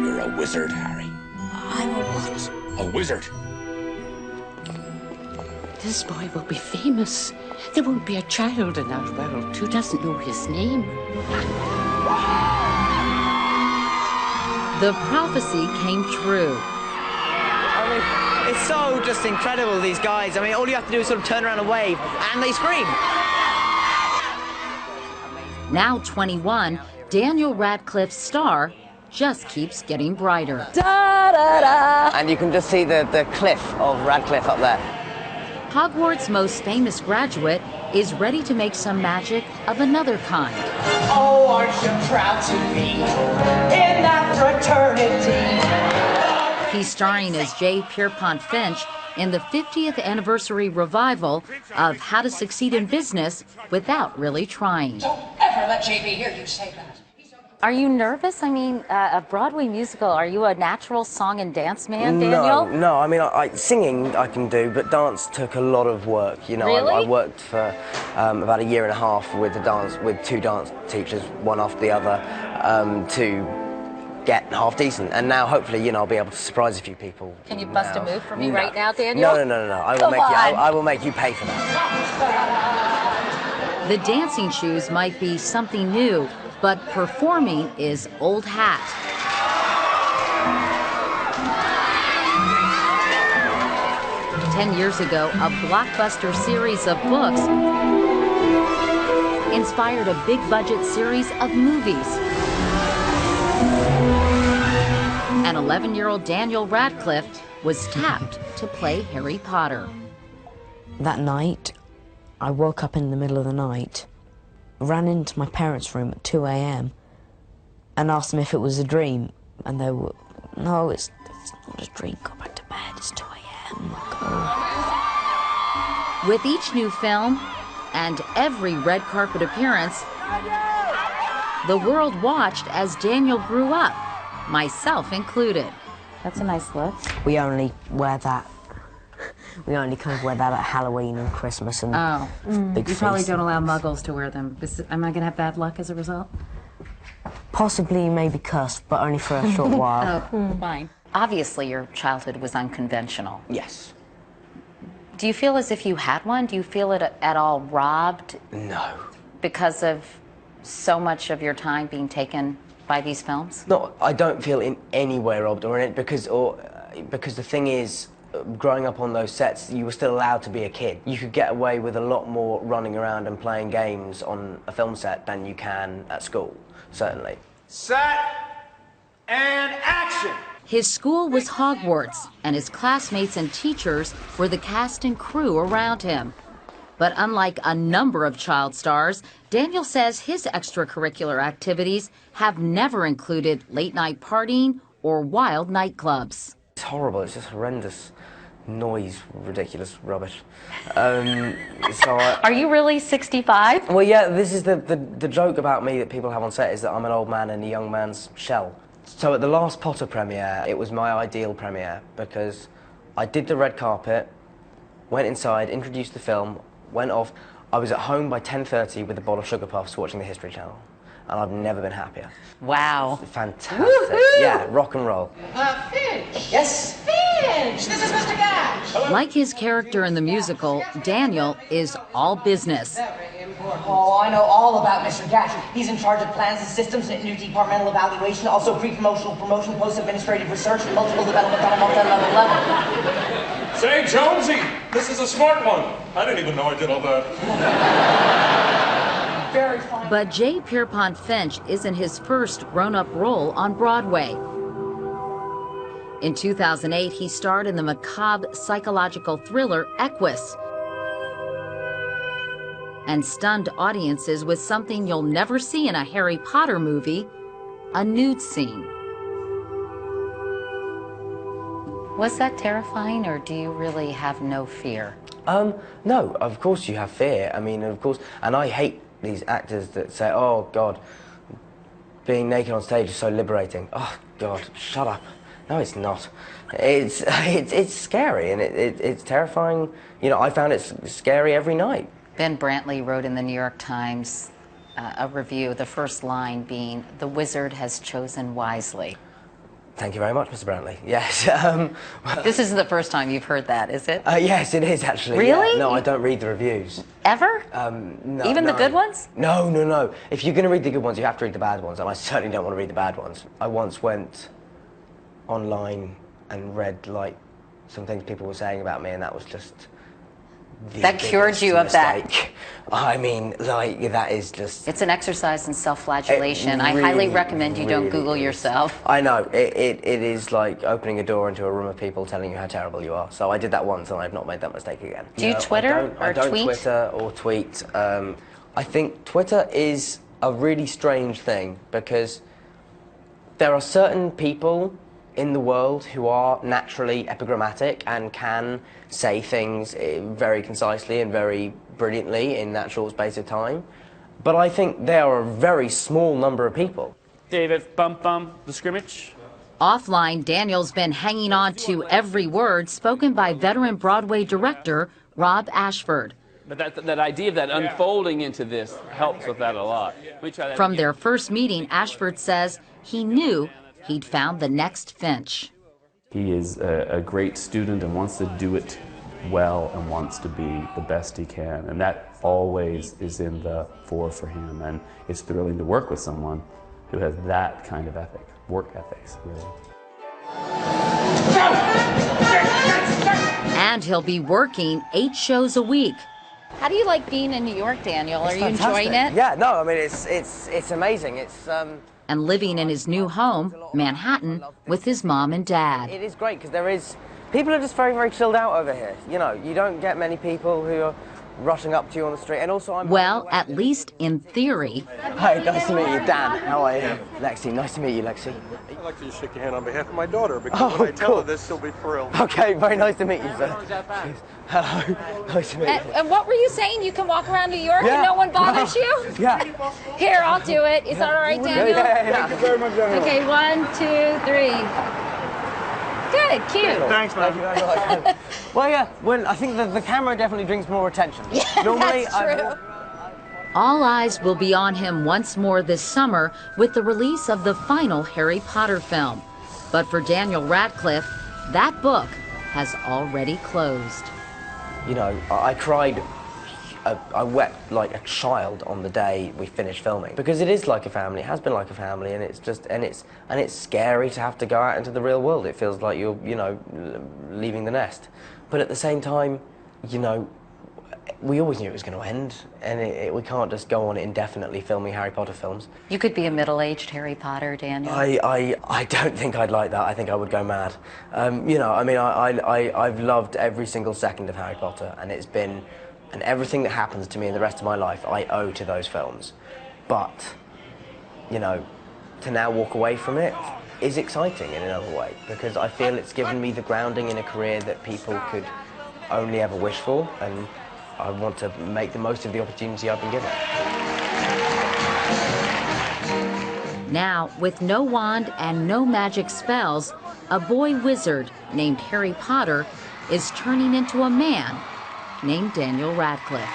You're a wizard, Harry. I'm a what? A wizard. This boy will be famous. There won't be a child in our world who doesn't know his name. The prophecy came true. I mean, it's so just incredible, these guys. I mean, all you have to do is sort of turn around and wave, and they scream. Now 21, Daniel Radcliffe's star just keeps getting brighter. Da, da, da. And you can just see the cliff of Radcliffe up there. Hogwarts' most famous graduate is ready to make some magic of another kind. Oh, aren't you proud to be in that fraternity? He's starring as J. Pierpont Finch in the 50th anniversary revival of How to Succeed in Business Without Really Trying. Don't ever let JB hear you say that. Are you nervous? I mean, a Broadway musical, are you a natural song and dance man, Daniel? No. I mean, singing I can do, but dance took a lot of work. You know, Really? I worked for about a year and a half with two dance teachers, one after the other, to get half decent. And now, hopefully, you know, I'll be able to surprise a few people. Can you bust a move for me right now, Daniel? No. I will make you pay for that. The dancing shoes might be something new, but performing is old hat. "10 years ago, a blockbuster series of books inspired a big-budget series of movies. And 11-year-old Daniel Radcliffe was tapped to play Harry Potter. That night, I woke up in the middle of the night, ran into my parents' room at 2 a.m. and asked them if it was a dream, and they were, no, it's not a dream, go back to bed, it's 2 a.m. With each new film and every red carpet appearance, the world watched as Daniel grew up, myself included. That's a nice look. We only wear that. We only kind of wear that at Halloween and Christmas and big You probably feasts. don't allow muggles to wear them. Am I going to have bad luck as a result? Possibly, maybe cursed, but only for a short while. Fine. Obviously, your childhood was unconventional. Yes. Do you feel as if you had one? Do you feel it at all robbed No. because of so much of your time being taken by these films? No, I don't feel in any way robbed or in it because the thing is, growing up on those sets, you were still allowed to be a kid. You could get away with a lot more running around and playing games on a film set than you can at school, certainly. Set and action! His school was Hogwarts, and his classmates and teachers were the cast and crew around him. But unlike a number of child stars, Daniel says his extracurricular activities have never included late-night partying or wild nightclubs. It's horrible, it's just horrendous noise, ridiculous rubbish. Are you really 65? Well, yeah, this is the joke about me that people have on set is that I'm an old man in a young man's shell. So at the last Potter premiere, it was my ideal premiere because I did the red carpet, went inside, introduced the film, went off. I was at home by 10:30 with a bowl of Sugar Puffs watching the History Channel, and I've never been happier. Wow. Fantastic. Yeah, rock and roll. Finch! Yes? Finch! This is Mr. Gash! Like his character in the musical, Daniel is all business. Oh, I know all about Mr. Gash. He's in charge of plans and systems, new departmental evaluation, also pre-promotional promotion, post-administrative research, and multiple development on a multi-level level. Say, Jonesy, this is a smart one. I didn't even know I did all that. Very fine. But J. Pierpont Finch isn't his first grown-up role on Broadway. In 2008, he starred in the macabre psychological thriller Equus and stunned audiences with something you'll never see in a Harry Potter movie, a nude scene. Was that terrifying, or do you really have no fear? No, of course you have fear. I mean, of course, and I hate these actors that say, oh, God, being naked on stage is so liberating. Oh, God, shut up. No, it's not. It's scary, and it's terrifying. You know, I found it scary every night. Ben Brantley wrote in the New York Times a review, the first line being, "The wizard has chosen wisely." Thank you very much, Mr. Brantley. Yes. This isn't the first time you've heard that, is it? Yes, it is actually. Really? Yeah. No, I don't read the reviews. Ever? No, Even the good ones? No, no, no. If you're going to read the good ones, you have to read the bad ones, and I certainly don't want to read the bad ones. I once went online and read, like, some things people were saying about me, and that was just that cured you of that. I mean, like, that is just... It's an exercise in self-flagellation. I highly recommend you don't Google yourself. I know. It is like opening a door into a room of people telling you how terrible you are. So I did that once, and I've not made that mistake again. Do you Twitter I don't tweet? Twitter or tweet. I think Twitter is a really strange thing because there are certain people in the world who are naturally epigrammatic and can say things very concisely and very brilliantly in that short space of time. But I think there are a very small number of people. David, the scrimmage. Offline, Daniel's been hanging on to every word spoken by veteran Broadway director Rob Ashford. But that idea of that unfolding into this helps with that a lot. From their first meeting, Ashford says he knew he'd found the next Finch. He is a great student and wants to do it well and wants to be the best he can. And that always is in the fore for him. And it's thrilling to work with someone who has that kind of ethic, work ethics, really. And he'll be working 8 shows a week. How do you like being in New York, Daniel? Are you fantastic. enjoying it? Yeah, no, I mean, it's amazing. It's... and living in his new home, Manhattan, with his mom and dad. It is great because people are just very, very chilled out over here. You know, you don't get many people who are rushing up to you on the street. And also, well, at least in theory. Hi, nice to meet you, Dan. How are you? Lexi, nice to meet you, Lexi. I'd like to just shake your hand on behalf of my daughter because when I tell her this, she'll be thrilled. Okay, very nice to meet you, sir. Hello, nice to meet you. And what were you saying? You can walk around New York and no one bothers you? Yeah. Here, I'll do it. Is that all right, Daniel? Yeah. Thank you very much, Daniel. Okay, 1, 2, 3. Good, cute. Thanks, man. Thank you very much. Well, yeah, I think the camera definitely brings more attention. Yeah, normally, that's true. All eyes will be on him once more this summer with the release of the final Harry Potter film. But for Daniel Radcliffe, that book has already closed. You know, I cried, I wept like a child on the day we finished filming because it is like a family. It has been like a family, and it's just and it's scary to have to go out into the real world. It feels like you're, you know, leaving the nest. But at the same time, you know, we always knew it was going to end, and we can't just go on indefinitely filming Harry Potter films. You could be a middle-aged Harry Potter, Daniel. I don't think I'd like that. I think I would go mad. You know, I mean, I've loved every single second of Harry Potter, and and everything that happens to me in the rest of my life, I owe to those films. But, you know, to now walk away from it is exciting in another way, because I feel it's given me the grounding in a career that people could only ever wish for, and I want to make the most of the opportunity I've been given. Now, with no wand and no magic spells, a boy wizard named Harry Potter is turning into a man named Daniel Radcliffe.